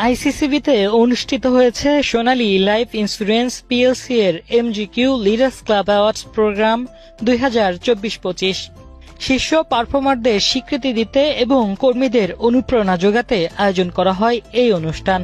আইসিসিবিতে অনুষ্ঠিত হয়েছে সোনালী life insurance PLC এর এমজিকিউ লিডার্স ক্লাব অ্যাওয়ার্ডস প্রোগ্রাম 2024-25। শীর্ষ পারফর্মারদের স্বীকৃতি দিতে এবং কর্মীদের অনুপ্রেরণা যোগাতে আয়োজন করা হয় এই অনুষ্ঠান।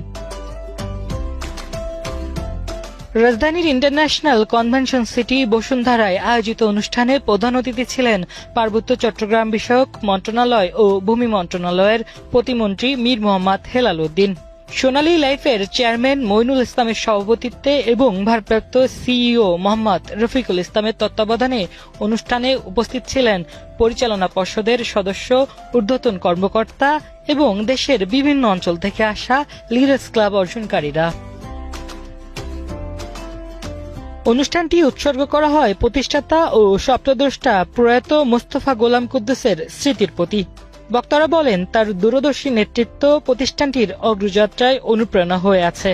রাজধানীর ইন্টারন্যাশনাল কনভেনশন সিটি বসুন্ধরায় আয়োজিত অনুষ্ঠানে প্রধান অতিথি ছিলেন পার্বত্য চট্টগ্রাম বিষয়ক মন্ত্রণালয় ও ভূমি মন্ত্রণালয়ের প্রতিমন্ত্রী মীর মোহাম্মদ হেলাল উদ্দিন। সোনালী লাইফের চেয়ারম্যান মইনুল ইসলামের সভাপতিত্বে এবং ভারপ্রাপ্ত সিইও মোহাম্মদ রফিকুল ইসলামের তত্ত্বাবধানে অনুষ্ঠানে উপস্থিত ছিলেন পরিচালনা পর্ষদের সদস্য, ঊর্ধ্বতন কর্মকর্তা এবং দেশের বিভিন্ন অঞ্চল থেকে আসা লিডার্স ক্লাব অর্জনকারীরা। অনুষ্ঠানটি উৎসর্গ করা হয় প্রতিষ্ঠাতা ও স্বপ্নদ্রষ্টা প্রয়াত মোস্তফা গোলাম কুদ্দুসের স্মৃতির প্রতি। বক্তারা বলেন, তার দূরদর্শী নেতৃত্ব প্রতিষ্ঠানটির অগ্রযাত্রায় অনুপ্রেরণা হয়ে আছে।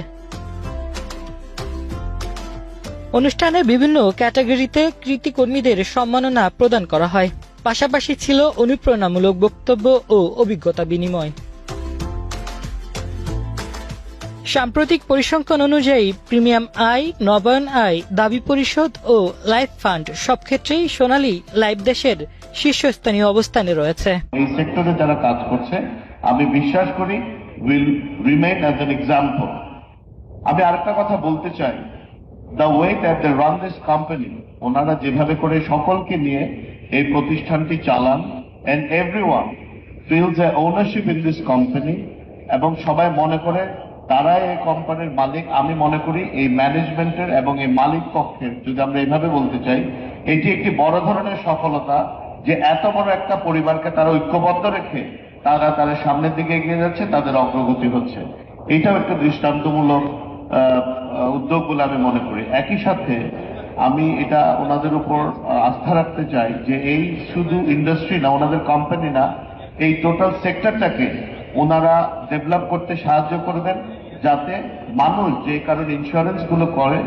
অনুষ্ঠানে বিভিন্ন ক্যাটাগরিতে কৃতিকর্মীদের সম্মাননা প্রদান করা হয়। পাশাপাশি ছিল অনুপ্রেরণামূলক বক্তব্য ও অভিজ্ঞতা বিনিময়। সাম্প্রতিক পরিসংখ্যান অনুযায়ী প্রিমিয়াম আয়, নবায়ন আয়, দাবি পরিশোধ ও লাইফ ফান্ড সব ক্ষেত্রেই সোনালী লাইফ দেশের শীর্ষস্থানীয় অবস্থানে রয়েছে। এই সেক্টরে যারা কাজ করছে আমি বিশ্বাস করি will remain as an example. আমি আরেকটা কথা বলতে চাই, the way that they run this company, ওনারা যেভাবে করে সকলকে নিয়ে এই প্রতিষ্ঠানটি চালান, and everyone feels a ownership in this company, এবং সবাই মনে করে তারাই এই কোম্পানির মালিক। আমি মনে করি এই ম্যানেজমেন্টের এবং এই মালিক পক্ষের, যদি আমরা এইভাবে বলতে চাই, এটি একটি বড় ধরনের সফলতা যে এত বড় একটা পরিবারকে তারা ঐক্যবদ্ধ রেখে তারা সামনের দিকে এগিয়ে যাচ্ছে, তাদের অগ্রগতি হচ্ছে। এটাও একটা দৃষ্টান্তমূলক উদ্যোগ বলে আমি মনে করি। একই সাথে আমি এটা ওনাদের উপর আস্থা রাখতে চাই যে এই শুধু ইন্ডাস্ট্রি না, ওনাদের কোম্পানি না, এই টোটাল সেক্টরটাকে ওনারা ডেভেলপ করতে সাহায্য করবেন, যাতে মানুষ যে কারণে ইন্স্যুরেন্স গুলো করে,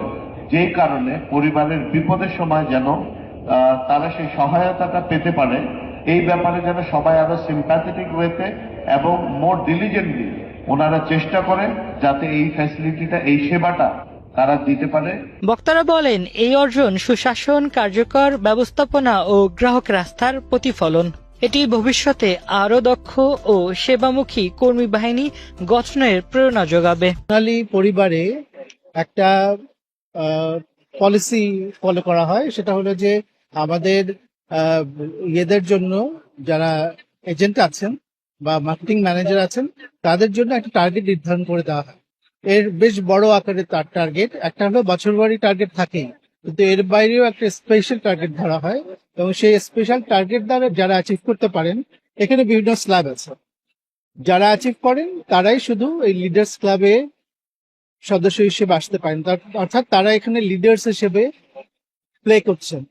যে কারণে পরিবারের বিপদের সময় যেন তারা সেই সহায়তাটা পেতে পারে, এই ব্যাপারে যেন সবাই আরো সিম্প্যাথেটিক ওয়েতে এবং মোর ডিলিজেন্টলি ওনারা চেষ্টা করেন যাতে এই ফ্যাসিলিটিটা, এই সেবাটা তারা দিতে পারে। বক্তারা বলেন, এই অর্জন সুশাসন, কার্যকর ব্যবস্থাপনা ও গ্রাহকের আস্থার প্রতিফলন। এটি ভবিষ্যতে আরো দক্ষ ও সেবামুখী কর্মী বাহিনী গঠনের প্রেরণা যোগাবে। সোনালী পরিবারে একটা পলিসি ফলো করা হয়, সেটা হলো যে আমাদের এদের জন্য যারা এজেন্ট আছেন বা মার্কেটিং ম্যানেজার আছেন, তাদের জন্য একটা টার্গেট নির্ধারণ করে দেওয়া হয়। এর বেশ বড় আকারের টার্গেট, একটা হলো বছরবারি টার্গেট থাকেই, কিন্তু এর বাইরেও একটা স্পেশাল টার্গেট ধরা হয়, এবং সেই স্পেশাল টার্গেট দ্বারা যারা অ্যাচিভ করতে পারেন, এখানে বিভিন্ন স্ল্যাব আছে। যারা অ্যাচিভ করেন তারাই শুধু এই লিডার্স ক্লাবে সদস্য হিসেবে আসতে পারেন, অর্থাৎ তারা এখানে লিডার্স হিসেবে প্লে করছেন,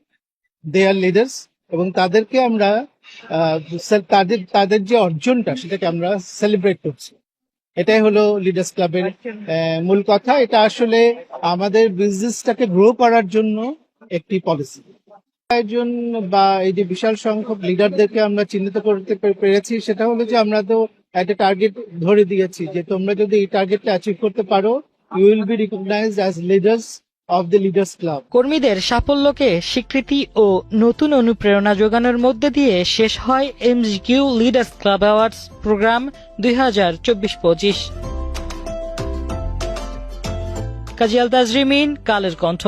দে আর লিডার্স, এবং তাদেরকে আমরা তাদের যে অর্জনটা সেটাকে আমরা সেলিব্রেট করছি। এটাই হলো লিডার্স ক্লাবের মূল কথা। এটা আসলে আমাদের বিজনেসটাকে গ্রো করার জন্য একটি পলিসি। আয়োজন বা এই যে বিশাল সংখ্যক লিডারদেরকে আমরা চিহ্নিত করতে পেরেছি, সেটা হলো যে আমরা তো একটা টার্গেট ধরে দিয়েছি যে তোমরা যদি এই টার্গেটটা অ্যাচিভ করতে পারো, you will be recognized as leaders of the leaders club. কর্মীদের সাফল্যকে স্বীকৃতি ও নতুন অনুপ্রেরণা যোগানোর মধ্যে দিয়ে শেষ হয় এমজিকিউ লিডার্স ক্লাব অ্যাওয়ার্ডস প্রোগ্রাম 2024-25। কাজী আল তাজরিমিন, কালের কণ্ঠ।